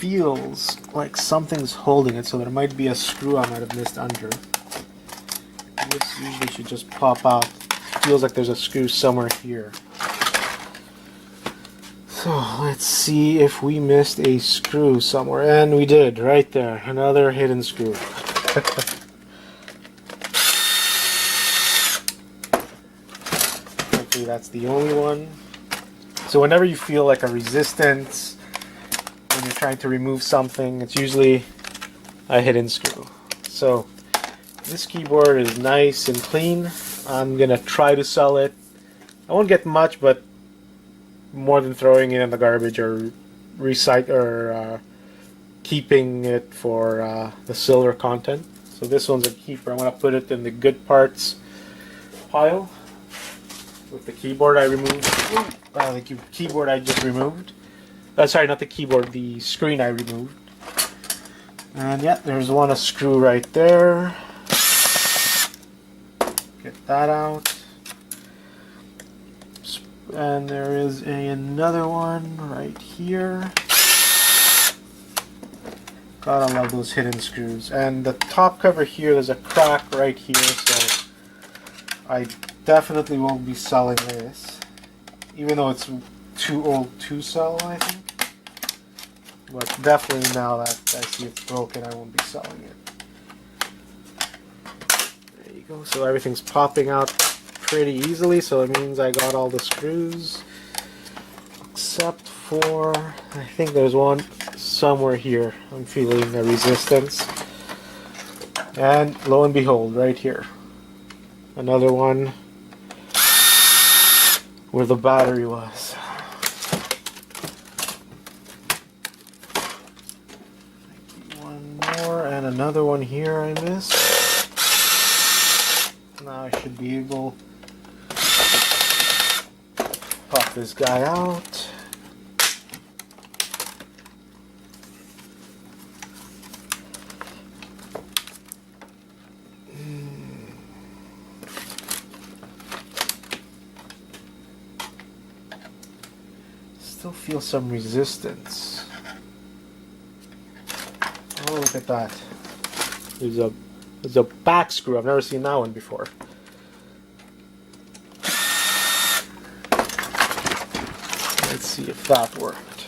feels like something's holding it, so there might be a screw I might have missed under. This usually should just pop out. Feels like there's a screw somewhere here. So let's see if we missed a screw somewhere, and we did, right there. Another hidden screw. Hopefully that's the only one. So whenever you feel like a resistance when you're trying to remove something, it's usually a hidden screw. So this keyboard is nice and clean. I'm gonna try to sell it. I won't get much, but more than throwing it in the garbage or keeping it for the silver content. So this one's a keeper. I'm gonna put it in the good parts pile with the keyboard I removed. The keyboard I just removed. Sorry, not the keyboard, the screen I removed. And yeah, there's a screw right there. Get that out. And there is another one right here. Gotta love those hidden screws. And the top cover here, there's a crack right here, so I definitely won't be selling this. Even though it's too old to sell, I think. But definitely now that I see it's broken, I won't be selling it. There you go. So everything's popping out pretty easily, so it means I got all the screws. Except for, I think there's one somewhere here. I'm feeling a resistance. And lo and behold, right here. Another one where the battery was. One more, and another one here I missed. Now I should be able to pop this guy out. Still feel some resistance. Oh, look at that. There's a back screw. I've never seen that one before. Let's see if that worked.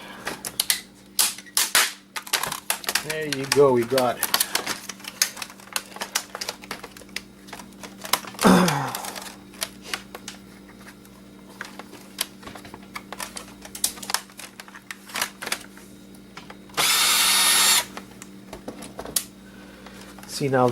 There you go, we got it. See now